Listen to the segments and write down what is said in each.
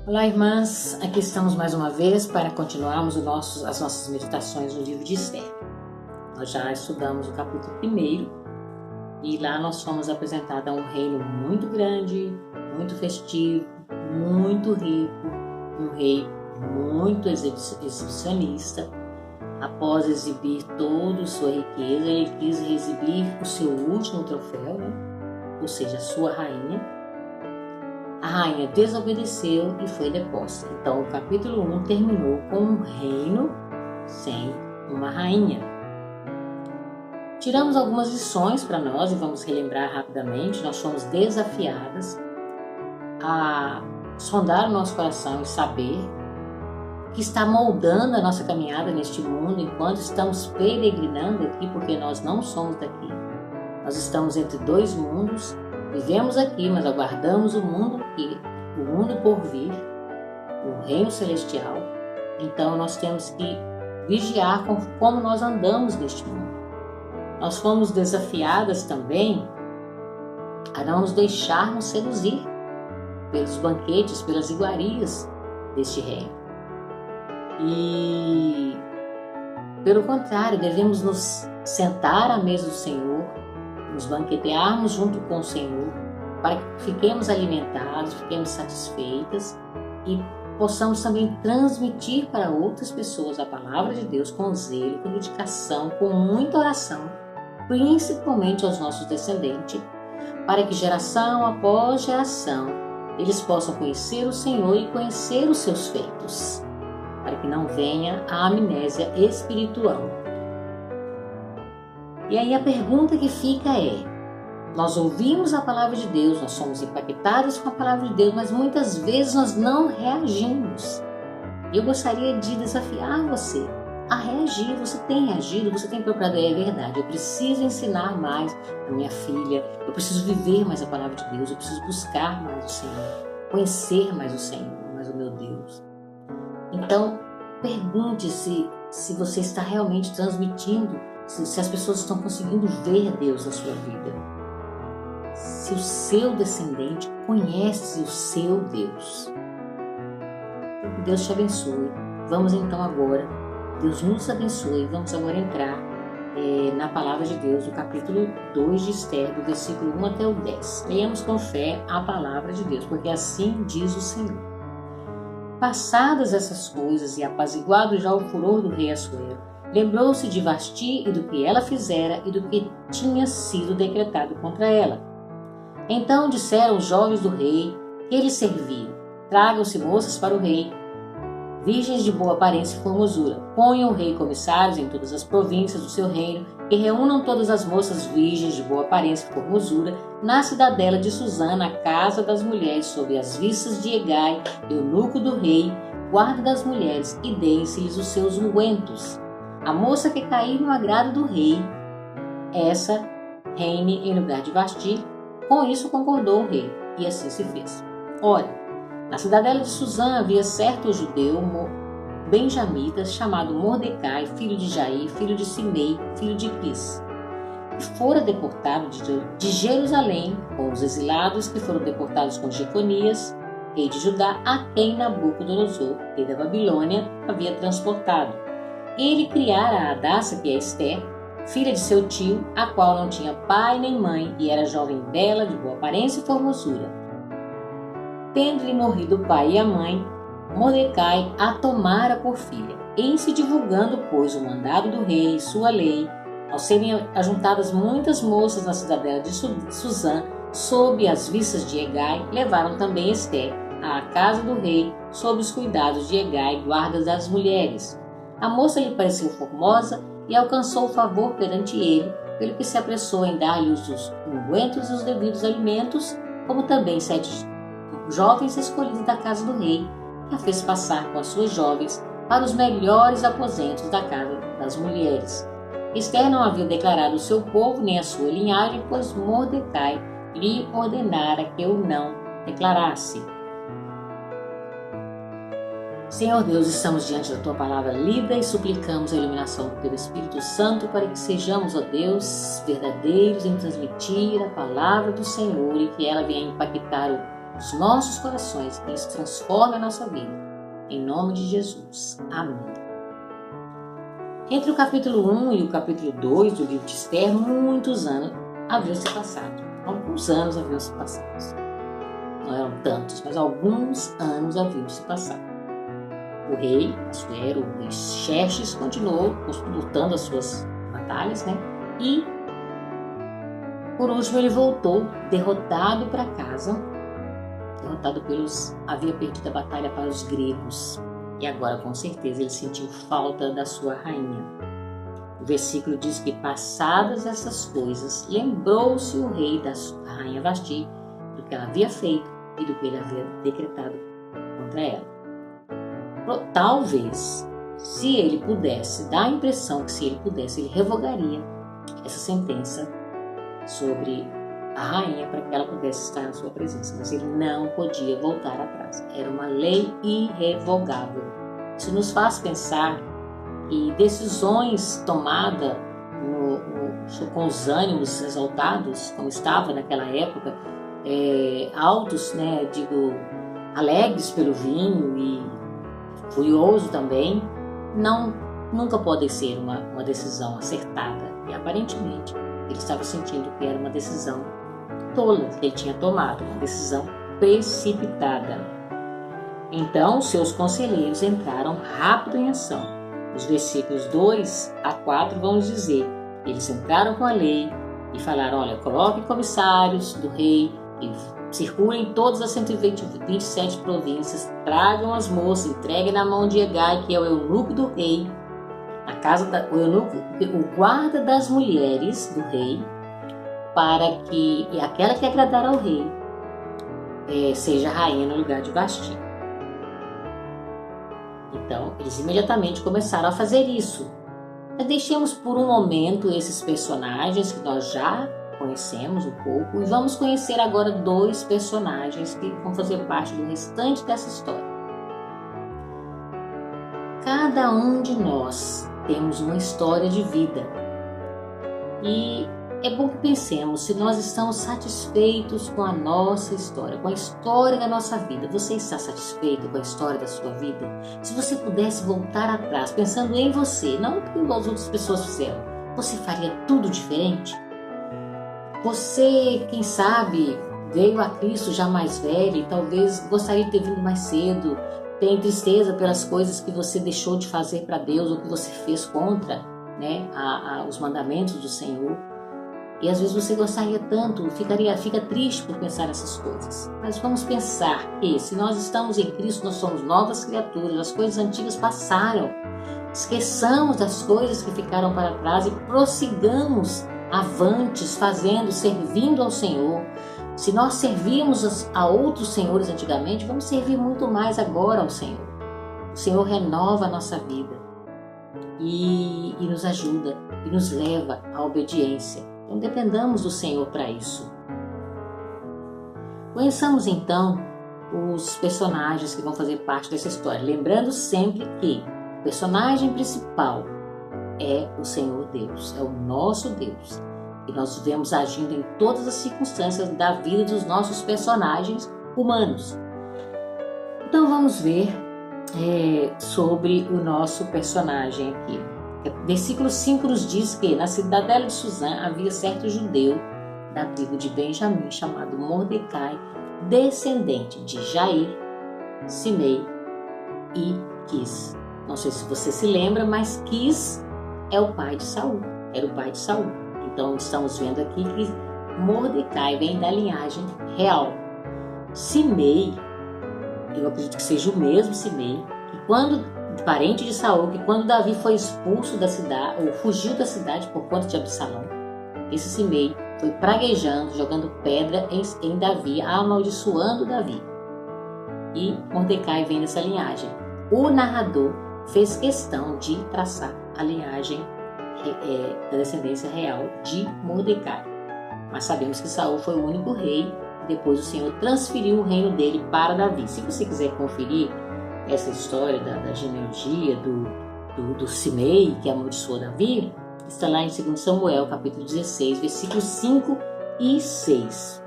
Olá, irmãs, aqui estamos mais uma vez para continuarmos as nossas meditações no livro de Esther. Nós já estudamos o capítulo 1 e lá nós fomos apresentados a um reino muito grande, muito festivo, muito rico, um rei muito exibicionista. Após exibir toda a sua riqueza, ele quis exibir o seu último troféu, ou seja, a sua rainha. A rainha desobedeceu e foi deposta. Então, o capítulo 1 terminou com um reino sem uma rainha. Tiramos algumas lições para nós e vamos relembrar rapidamente. Nós fomos desafiadas a sondar o nosso coração e saber que está moldando a nossa caminhada neste mundo enquanto estamos peregrinando aqui, porque nós não somos daqui. Nós estamos entre dois mundos. Vivemos aqui, mas aguardamos o mundo por vir, o reino celestial. Então nós temos que vigiar como nós andamos neste mundo. Nós fomos desafiadas também a não nos deixarmos seduzir pelos banquetes, pelas iguarias deste reino. E, pelo contrário, devemos nos sentar à mesa do Senhor, nos banquetearmos junto com o Senhor, para que fiquemos alimentados, fiquemos satisfeitas e possamos também transmitir para outras pessoas a palavra de Deus com zelo, com dedicação, com muita oração, principalmente aos nossos descendentes, para que geração após geração eles possam conhecer o Senhor e conhecer os seus feitos, para que não venha a amnésia espiritual. E aí a pergunta que fica é: nós ouvimos a palavra de Deus, nós somos impactados com a palavra de Deus, mas muitas vezes nós não reagimos. Eu gostaria de desafiar você a reagir. Você tem reagido, você tem procurado. É verdade, eu preciso ensinar mais a minha filha, eu preciso viver mais a palavra de Deus, eu preciso buscar mais o Senhor, conhecer mais o Senhor, mais o meu Deus. Então, pergunte-se se você está realmente transmitindo, se as pessoas estão conseguindo ver Deus na sua vida. Se o seu descendente conhece o seu Deus. Que Deus te abençoe. Vamos então agora, Deus nos abençoe, vamos agora entrar na palavra de Deus, no capítulo 2 de Esther, do versículo 1 até o 10. Leiamos com fé a palavra de Deus, porque assim diz o Senhor. Passadas essas coisas e apaziguado já o furor do rei Assuero, lembrou-se de Vasti e do que ela fizera e do que tinha sido decretado contra ela. Então disseram os jovens do rei que eles serviam: tragam-se moças para o rei, virgens de boa aparência e formosura. Ponham o rei comissários em todas as províncias do seu reino e reúnam todas as moças virgens de boa aparência e formosura na cidadela de Susã, na casa das mulheres, sob as vistas de Hegai, eunuco do rei, guarda das mulheres, e deem-se-lhes os seus ungüentos. A moça que cair no agrado do rei, essa reine em lugar de Vasti. Com isso concordou o rei, e assim se fez. Ora, na cidadela de Susã havia certo judeu benjamita chamado Mordecai, filho de Jair, filho de Simei, filho de Quis, que fora deportado de Jerusalém com os exilados que foram deportados com Jeconias, rei de Judá, a quem Nabucodonosor, rei da Babilônia, havia transportado. Ele criara a Hadassa, que é Esther, filha de seu tio, a qual não tinha pai nem mãe, e era jovem bela, de boa aparência e formosura. Tendo-lhe morrido o pai e a mãe, Mordecai a tomara por filha. Em se divulgando, pois, o mandado do rei e sua lei, ao serem ajuntadas muitas moças na cidadela de Susã, sob as vistas de Hegai, levaram também Esther à casa do rei, sob os cuidados de Hegai, guarda das mulheres. A moça lhe pareceu formosa e alcançou o favor perante ele, pelo que se apressou em dar-lhe os ungüentos e os devidos alimentos, como também 7 jovens escolhidos da casa do rei, que a fez passar com as suas jovens para os melhores aposentos da casa das mulheres. Esther não havia declarado o seu povo nem a sua linhagem, pois Mordecai lhe ordenara que o não declarasse. Senhor Deus, estamos diante da Tua palavra lida e suplicamos a iluminação do Teu Espírito Santo para que sejamos, ó Deus, verdadeiros em transmitir a palavra do Senhor e que ela venha impactar nos nossos corações, que isso transforme a nossa vida. Em nome de Jesus. Amém. Entre o capítulo 1 e o capítulo 2 do livro de Esther, muitos anos haviam se passado. Alguns anos haviam se passado. Não eram tantos, mas alguns anos haviam se passado. O rei Assuero, o rei Xerxes, continuou lutando as suas batalhas, E, por último, ele voltou derrotado para casa, havia perdido a batalha para os gregos. E agora, com certeza, ele sentiu falta da sua rainha. O versículo diz que, passadas essas coisas, lembrou-se o rei da sua rainha Vasti do que ela havia feito e do que ele havia decretado contra ela. Talvez, se ele pudesse, dá a impressão que se ele pudesse, ele revogaria essa sentença sobre a rainha para que ela pudesse estar na sua presença, mas ele não podia voltar atrás. Era uma lei irrevogável. Isso nos faz pensar que decisões tomadas com os ânimos exaltados, como estava naquela época, altos, alegres pelo vinho e furioso também, nunca pode ser uma decisão acertada. E aparentemente ele estava sentindo que era uma decisão tola que ele tinha tomado, uma decisão precipitada. Então seus conselheiros entraram rápido em ação. Os versículos 2 a 4 vão nos dizer: eles entraram com a lei e falaram: olha, coloquem comissários do rei e circulem todas as 127 províncias, tragam as moças, entreguem na mão de Hegai, que é o eunuco do rei, o guarda das mulheres do rei, para que aquela que agradar ao rei seja rainha no lugar de Vasti. Então, eles imediatamente começaram a fazer isso. Mas deixemos por um momento esses personagens que nós já conhecemos um pouco e vamos conhecer agora 2 personagens que vão fazer parte do restante dessa história. Cada um de nós temos uma história de vida e é bom que pensemos se nós estamos satisfeitos com a nossa história, com a história da nossa vida. Você está satisfeito com a história da sua vida? Se você pudesse voltar atrás, pensando em você, não o que as outras pessoas fizeram, você faria tudo diferente? Você, quem sabe, veio a Cristo já mais velho e talvez gostaria de ter vindo mais cedo, tem tristeza pelas coisas que você deixou de fazer para Deus ou que você fez contra os mandamentos do Senhor. E às vezes você gostaria tanto, fica triste por pensar essas coisas. Mas vamos pensar que se nós estamos em Cristo, nós somos novas criaturas, as coisas antigas passaram. Esqueçamos das coisas que ficaram para trás e prossigamos avantes, servindo ao Senhor. Se nós servíamos a outros senhores antigamente, vamos servir muito mais agora ao Senhor. O Senhor renova a nossa vida e nos ajuda e nos leva à obediência. Então dependamos do Senhor para isso. Conheçamos então os personagens que vão fazer parte dessa história, lembrando sempre que o personagem principal é o Senhor Deus, é o nosso Deus. E nós vemos agindo em todas as circunstâncias da vida dos nossos personagens humanos. Então vamos ver sobre o nosso personagem aqui. Versículo 5 nos diz que na cidadela de Suzã havia certo judeu da tribo de Benjamim chamado Mordecai, descendente de Jair, Simei e Quis. Não sei se você se lembra, mas Quis é o pai de Saul, era o pai de Saul. Então estamos vendo aqui que Mordecai vem da linhagem real. Simei, eu acredito que seja o mesmo Simei, parente de Saul, que quando Davi foi expulso da cidade, ou fugiu da cidade por conta de Absalão, esse Simei foi praguejando, jogando pedra em Davi, amaldiçoando Davi. E Mordecai vem dessa linhagem. O narrador fez questão de traçar a linhagem da descendência real de Mordecai. Mas sabemos que Saul foi o único rei, depois o Senhor transferiu o reino dele para Davi. Se você quiser conferir essa história da genealogia do Simei, que amaldiçoou Davi, está lá em 2 Samuel, capítulo 16, versículos 5 e 6.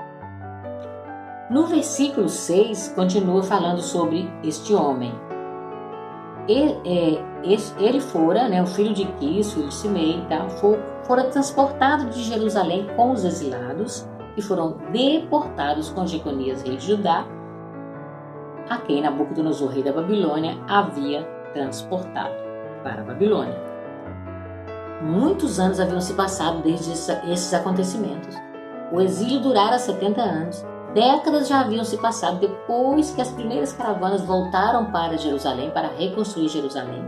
No versículo 6, continua falando sobre este homem. Ele fora, o filho de Quis, filho de Simei, fora transportado de Jerusalém com os exilados, que foram deportados com Jeconias, rei de Judá, a quem Nabucodonosor, rei da Babilônia, havia transportado para a Babilônia. Muitos anos haviam se passado desde esses acontecimentos. O exílio durara 70 anos. Décadas já haviam se passado depois que as primeiras caravanas voltaram para Jerusalém, para reconstruir Jerusalém.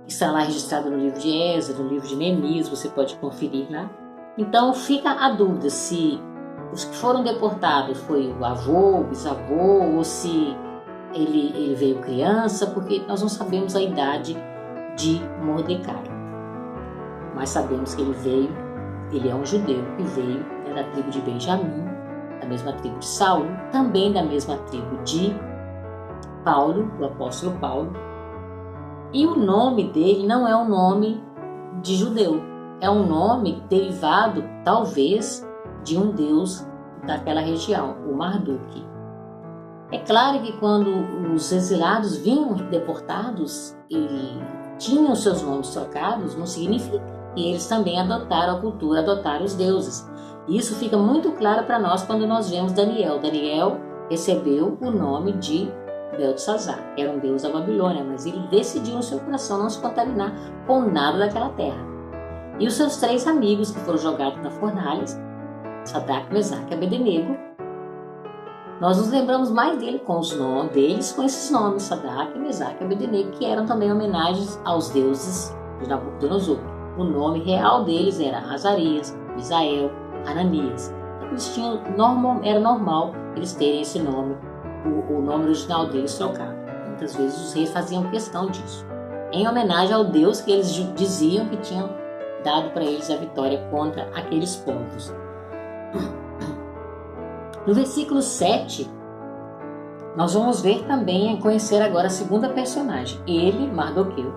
Está lá registrado no livro de Êxodo, no livro de Neemias, você pode conferir lá. Então fica a dúvida se os que foram deportados foi o avô, o bisavô, ou se ele veio criança, porque nós não sabemos a idade de Mordecai. Mas sabemos que ele é um judeu que veio da tribo de Benjamim, da mesma tribo de Saulo, também da mesma tribo de Paulo, do apóstolo Paulo. E o nome dele não é um nome de judeu, é um nome derivado, talvez, de um deus daquela região, o Marduk. É claro que quando os exilados vinham deportados e tinham seus nomes trocados, não significa que eles também adotaram a cultura, adotaram os deuses. Isso fica muito claro para nós quando nós vemos Daniel. Daniel recebeu o nome de Beltesazar, que era um deus da Babilônia, mas ele decidiu no seu coração não se contaminar com nada daquela terra. E os seus 3 amigos que foram jogados na fornalha, Sadraque, Mesaque e Abednego, nós nos lembramos mais dele com esses nomes, Sadraque, Mesaque e Abednego, que eram também homenagens aos deuses de Nabucodonosor. O nome real deles era Azarias, Misael, Ananias. Era normal eles terem esse nome, o nome original deles trocado. Muitas vezes os reis faziam questão disso, em homenagem ao Deus que eles diziam que tinham dado para eles a vitória contra aqueles povos. No versículo 7, nós vamos ver também, conhecer agora a segunda personagem. Ele, Mardoqueu,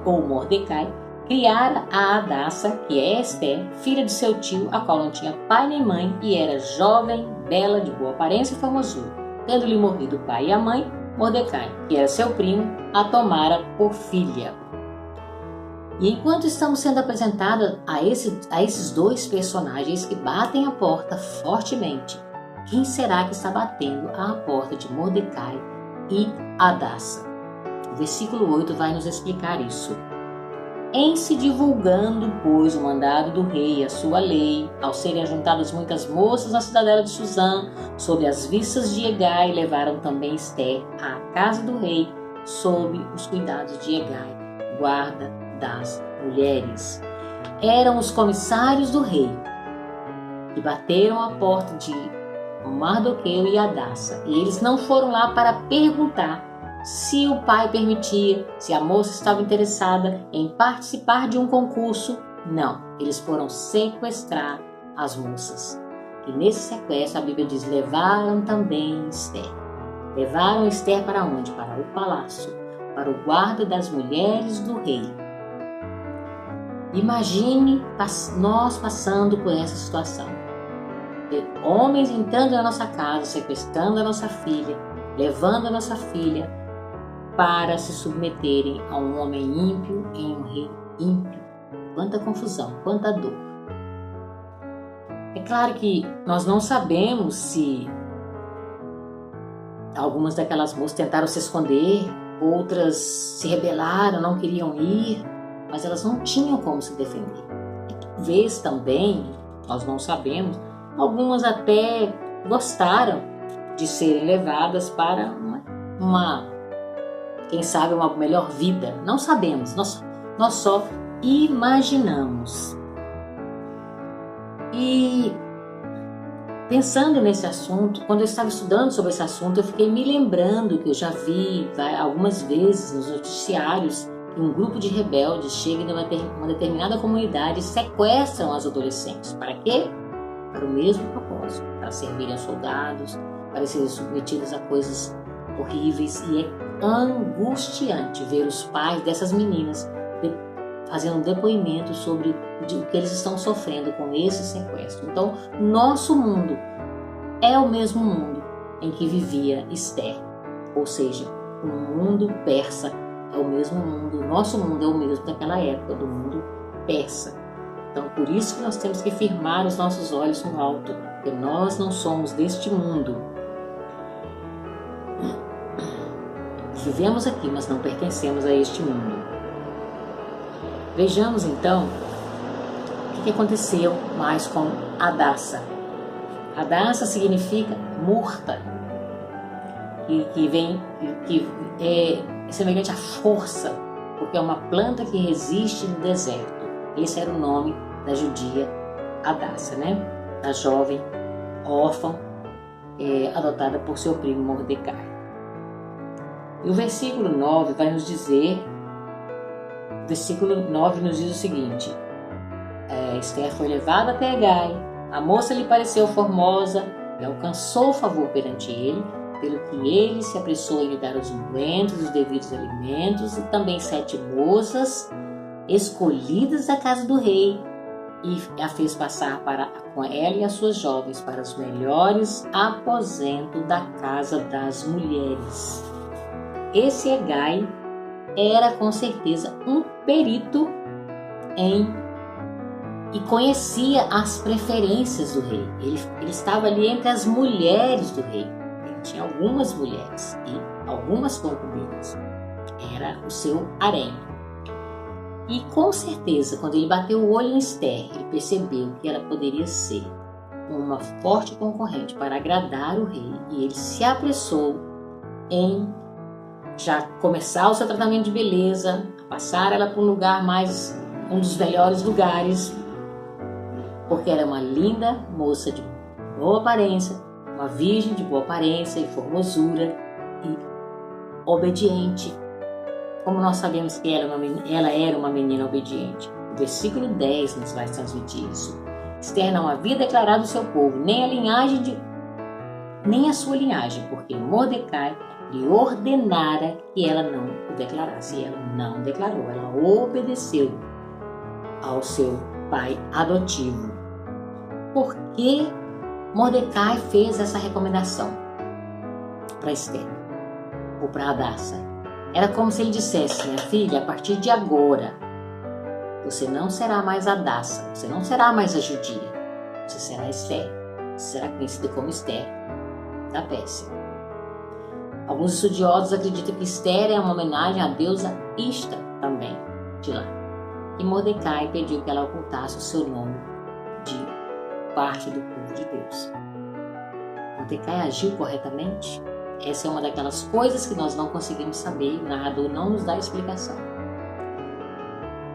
ou Mordecai, criara a Hadassa, que é Esther, filha de seu tio, a qual não tinha pai nem mãe, e era jovem, bela, de boa aparência e formosura. Tendo-lhe morrido o pai e a mãe, Mordecai, que era seu primo, a tomara por filha. E enquanto estamos sendo apresentados a esses 2 personagens que batem a porta fortemente, quem será que está batendo à porta de Mordecai e Hadassa? O versículo 8 vai nos explicar isso. Em se divulgando, pois, o mandado do rei e a sua lei, ao serem ajuntadas muitas moças na cidadela de Suzã, sob as vistas de Hegai, levaram também Esther à casa do rei, sob os cuidados de Hegai, guarda das mulheres. Eram os comissários do rei, que bateram à porta de Mardoqueu e Hadassa, e eles não foram lá para perguntar se o pai permitia, se a moça estava interessada em participar de um concurso. Não, eles foram sequestrar as moças. E nesse sequestro, a Bíblia diz, levaram também Esther. Levaram Esther para onde? Para o palácio, para o guarda das mulheres do rei. Imagine nós passando por essa situação. Homens entrando na nossa casa, sequestrando a nossa filha, levando a nossa filha para se submeterem a um homem ímpio em um rei ímpio. Quanta confusão, quanta dor. É claro que nós não sabemos se algumas daquelas moças tentaram se esconder, outras se rebelaram, não queriam ir, mas elas não tinham como se defender. E talvez também, nós não sabemos, algumas até gostaram de serem levadas para quem sabe, uma melhor vida. Não sabemos, nós só imaginamos. E pensando nesse assunto, quando eu estava estudando sobre esse assunto, eu fiquei me lembrando que eu já vi algumas vezes nos noticiários que um grupo de rebeldes chega em uma determinada comunidade e sequestram as adolescentes. Para quê? Para o mesmo propósito, para servirem aos soldados, para serem submetidas a coisas horríveis. E é angustiante ver os pais dessas meninas fazendo um depoimento sobre o que eles estão sofrendo com esse sequestro. Então, nosso mundo é o mesmo mundo em que vivia Esther, ou seja, o mundo persa é o mesmo mundo, o nosso mundo é o mesmo daquela época, do mundo persa. Então, por isso que nós temos que firmar os nossos olhos no alto, porque nós não somos deste mundo. Vivemos aqui, mas não pertencemos a este mundo. Vejamos então o que aconteceu mais com Hadassa. Hadassa significa morta, que é semelhante à força, porque é uma planta que resiste no deserto. Esse era o nome da judia Hadassa, né? A jovem órfã adotada por seu primo Mordecai. E o versículo 9 vai nos dizer, o versículo 9 nos diz o seguinte: Esther foi levada até Hegai, a moça lhe pareceu formosa e alcançou favor perante ele, pelo que ele se apressou em lhe dar os ungüentos, os devidos alimentos, e também 7 moças escolhidas da casa do rei, e a fez passar com ela e as suas jovens para os melhores aposentos da casa das mulheres. Esse Hegai era com certeza um perito e conhecia as preferências do rei. Ele estava ali entre as mulheres do rei. Ele tinha algumas mulheres e algumas concubinas. Era o seu harém. E com certeza, quando ele bateu o olho em Esther, ele percebeu que ela poderia ser uma forte concorrente para agradar o rei, e ele se apressou em já começar o seu tratamento de beleza, passar ela para um dos melhores lugares, porque era uma linda moça de boa aparência, uma virgem de boa aparência e formosura e obediente. Como nós sabemos que ela era uma menina obediente. O versículo 10 nos vai transmitir isso. Esther não havia declarado o seu povo, nem a sua linhagem, porque Mordecai lhe ordenara que ela não o declarasse. E ela não declarou, ela obedeceu ao seu pai adotivo. Por que Mordecai fez essa recomendação para Esther ou para Hadassa? Era como se ele dissesse: minha filha, a partir de agora, você não será mais Hadassa, você não será mais a judia, você será Esther, você será conhecida como Esther da Pérsia. Alguns estudiosos acreditam que Esther é uma homenagem à deusa Ishtar também, de lá. E Mordecai pediu que ela ocultasse o seu nome de parte do povo de Deus. Mordecai agiu corretamente? Essa é uma daquelas coisas que nós não conseguimos saber, o narrador não nos dá explicação.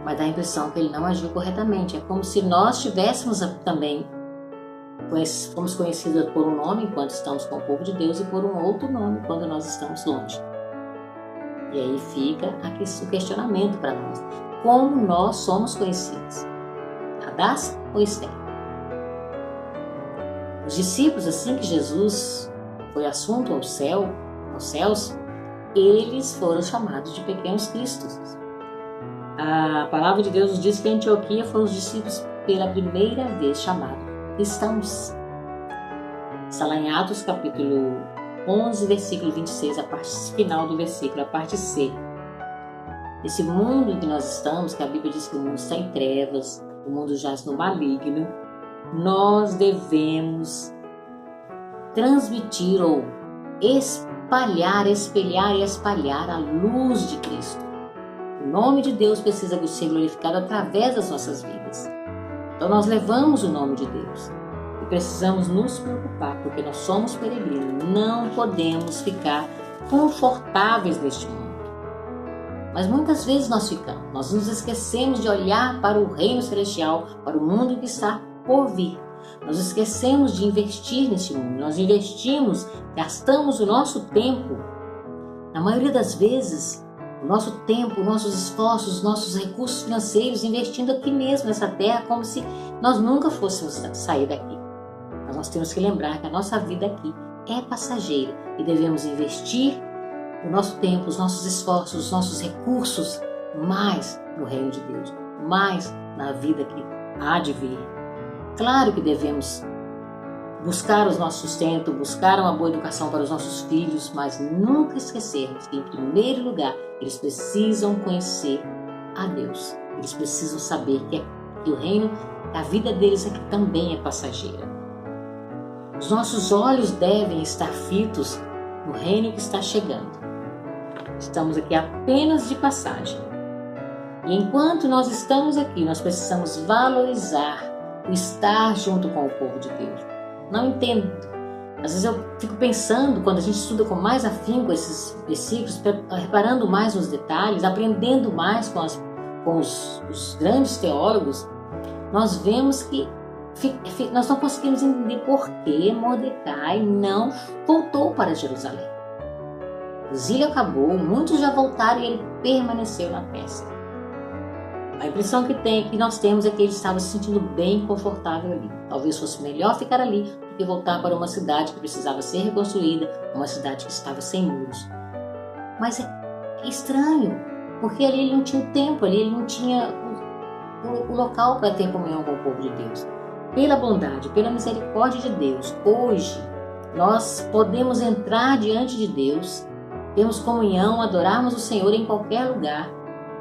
Mas dá a impressão que ele não agiu corretamente. É como se nós tivéssemos também, fomos conhecidos por um nome enquanto estamos com o povo de Deus e por um outro nome quando nós estamos longe. E aí fica aqui o questionamento para nós. Como nós somos conhecidos? Hadassa ou Esther? Os discípulos, assim que Jesus foi assunto aos céus, eles foram chamados de pequenos cristos. A palavra de Deus nos diz que em Antioquia foram os discípulos pela primeira vez chamados cristãos. Está lá em Atos capítulo 11, versículo 26, a parte final do versículo, a parte C. Esse mundo em que nós estamos, que a Bíblia diz que o mundo está em trevas, o mundo jaz no maligno, nós devemos transmitir ou espalhar a luz de Cristo. O nome de Deus precisa ser glorificado através das nossas vidas. Então nós levamos o nome de Deus e precisamos nos preocupar, porque nós somos peregrinos, não podemos ficar confortáveis neste mundo. Mas muitas vezes nós nos esquecemos de olhar para o reino celestial, para o mundo que está por vir. Nós esquecemos de investir neste mundo, nós gastamos o nosso tempo, na maioria das vezes, o nosso tempo, nossos esforços, nossos recursos financeiros investindo aqui mesmo nessa terra, como se nós nunca fôssemos sair daqui. Mas nós temos que lembrar que a nossa vida aqui é passageira e devemos investir o nosso tempo, os nossos esforços, os nossos recursos mais no reino de Deus, mais na vida que há de vir. Claro que devemos buscar o nosso sustento, buscar uma boa educação para os nossos filhos, mas nunca esquecermos que, em primeiro lugar, eles precisam conhecer a Deus. Eles precisam saber que o reino, a vida deles aqui também é passageira. Os nossos olhos devem estar fitos no reino que está chegando. Estamos aqui apenas de passagem. E enquanto nós estamos aqui, nós precisamos valorizar o estar junto com o povo de Deus. Não entendo. Às vezes eu fico pensando, quando a gente estuda com mais afinco esses versículos, reparando mais nos detalhes, aprendendo mais com os grandes teólogos, nós vemos que nós não conseguimos entender por que Mordecai não voltou para Jerusalém. O exílio acabou, muitos já voltaram e ele permaneceu na Pérsia. A impressão que nós temos é que ele estava se sentindo bem confortável ali. Talvez fosse melhor ficar ali do que voltar para uma cidade que precisava ser reconstruída, uma cidade que estava sem muros. Mas é estranho, porque ali ele não tinha o tempo, ali ele não tinha o local para ter comunhão com o povo de Deus. Pela bondade, pela misericórdia de Deus, hoje nós podemos entrar diante de Deus, temos comunhão, adorarmos o Senhor em qualquer lugar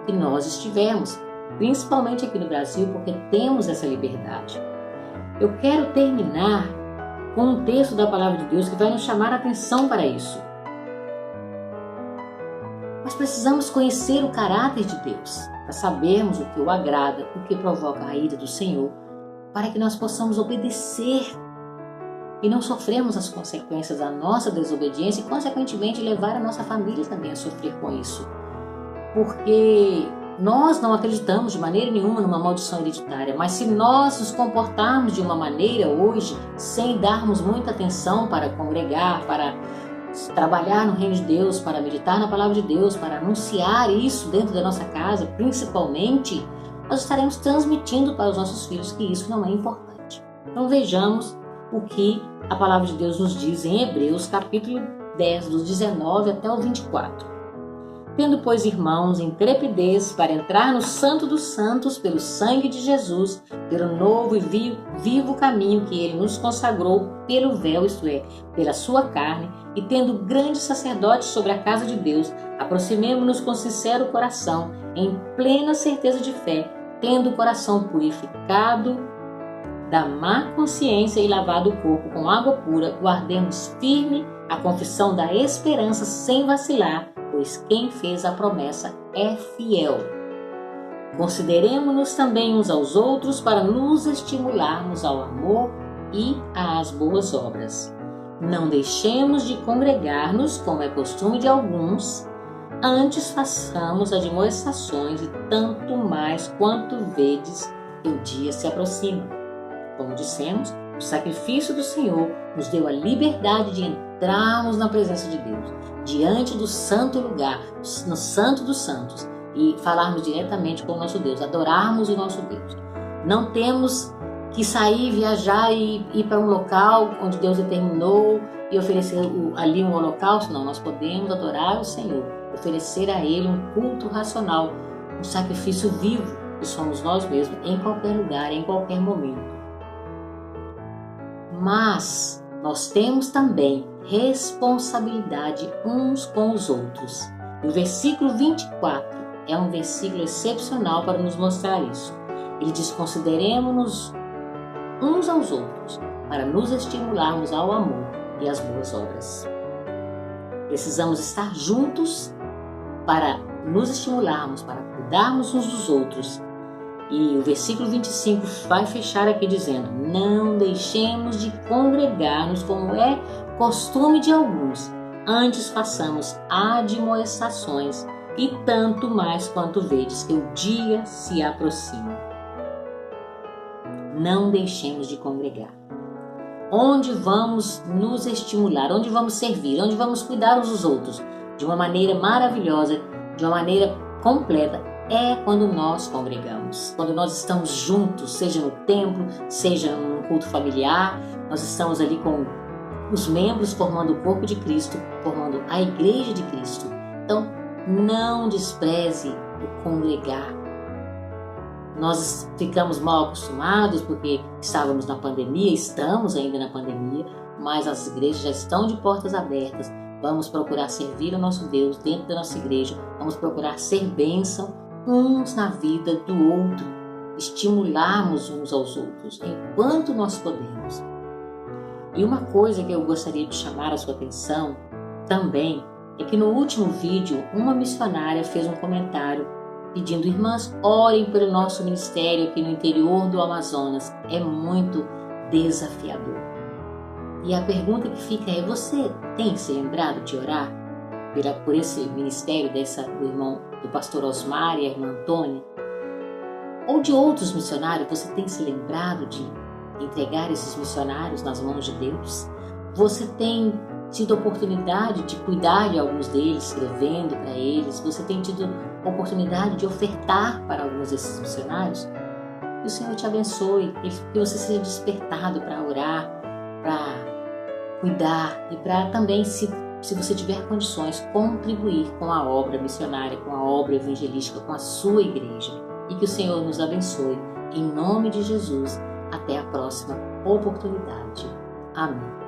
que nós estivermos, principalmente aqui no Brasil, porque temos essa liberdade. Eu quero terminar com um texto da Palavra de Deus que vai nos chamar a atenção para isso. Nós precisamos conhecer o caráter de Deus, para sabermos o que o agrada, o que provoca a ira do Senhor, para que nós possamos obedecer e não sofrermos as consequências da nossa desobediência e, consequentemente, levar a nossa família também a sofrer com isso. Porque nós não acreditamos de maneira nenhuma numa maldição hereditária, mas se nós nos comportarmos de uma maneira hoje, sem darmos muita atenção para congregar, para trabalhar no reino de Deus, para meditar na palavra de Deus, para anunciar isso dentro da nossa casa, principalmente, nós estaremos transmitindo para os nossos filhos que isso não é importante. Então vejamos o que a palavra de Deus nos diz em Hebreus, capítulo 10, dos 19 até o 24. Tendo, pois, irmãos, intrepidez para entrar no Santo dos Santos pelo sangue de Jesus, pelo novo e vivo caminho que ele nos consagrou pelo véu, isto é, pela sua carne, e tendo grande sacerdote sobre a casa de Deus, aproximemo-nos com sincero coração, em plena certeza de fé, tendo o coração purificado da má consciência e lavado o corpo com água pura, guardemos firme a confissão da esperança sem vacilar, pois quem fez a promessa é fiel. Consideremo-nos também uns aos outros para nos estimularmos ao amor e às boas obras. Não deixemos de congregar-nos, como é costume de alguns, antes façamos admoestações e tanto mais quanto vedes que o dia se aproxima. Como dissemos, o sacrifício do Senhor nos deu a liberdade de entrarmos na presença de Deus, diante do santo lugar, no Santo dos Santos, e falarmos diretamente com o nosso Deus, adorarmos o nosso Deus. Não temos que sair, viajar e ir para um local onde Deus determinou e oferecer ali um holocausto. Não, nós podemos adorar o Senhor, oferecer a Ele um culto racional, um sacrifício vivo, que somos nós mesmos, em qualquer lugar, em qualquer momento. Mas nós temos também responsabilidade uns com os outros. E o versículo 24 é um versículo excepcional para nos mostrar isso. Ele diz: consideremo-nos uns aos outros para nos estimularmos ao amor e às boas obras. Precisamos estar juntos para nos estimularmos, para cuidarmos uns dos outros. E o versículo 25 vai fechar aqui dizendo: não deixemos de congregar-nos como é costume de alguns, antes façamos admoestações, e tanto mais quanto vedes que o dia se aproxima. Não deixemos de congregar. Onde vamos nos estimular, onde vamos servir, onde vamos cuidar uns dos outros de uma maneira maravilhosa, de uma maneira completa, é quando nós congregamos, quando nós estamos juntos, seja no templo, seja num culto familiar, nós estamos ali com os membros formando o corpo de Cristo, formando a igreja de Cristo. Então, não despreze o congregar. Nós ficamos mal acostumados porque estávamos na pandemia, estamos ainda na pandemia, mas as igrejas já estão de portas abertas. Vamos procurar servir o nosso Deus dentro da nossa igreja, vamos procurar ser bênção uns na vida do outro, estimularmos uns aos outros enquanto nós podemos. E uma coisa que eu gostaria de chamar a sua atenção também é que no último vídeo uma missionária fez um comentário pedindo: irmãs, orem pelo nosso ministério aqui no interior do Amazonas. É muito desafiador. E a pergunta que fica é: você tem se lembrado de orar por esse ministério do irmão, do pastor Osmar e a irmã Antônia? Ou de outros missionários? Você tem se lembrado de entregar esses missionários nas mãos de Deus? Você tem tido oportunidade de cuidar de alguns deles, escrevendo para eles? Você tem tido oportunidade de ofertar para alguns desses missionários? Que o Senhor te abençoe, que você seja despertado para orar, para cuidar e para também, se você tiver condições, contribuir com a obra missionária, com a obra evangelística, com a sua igreja. E que o Senhor nos abençoe. Em nome de Jesus, até a próxima oportunidade. Amém.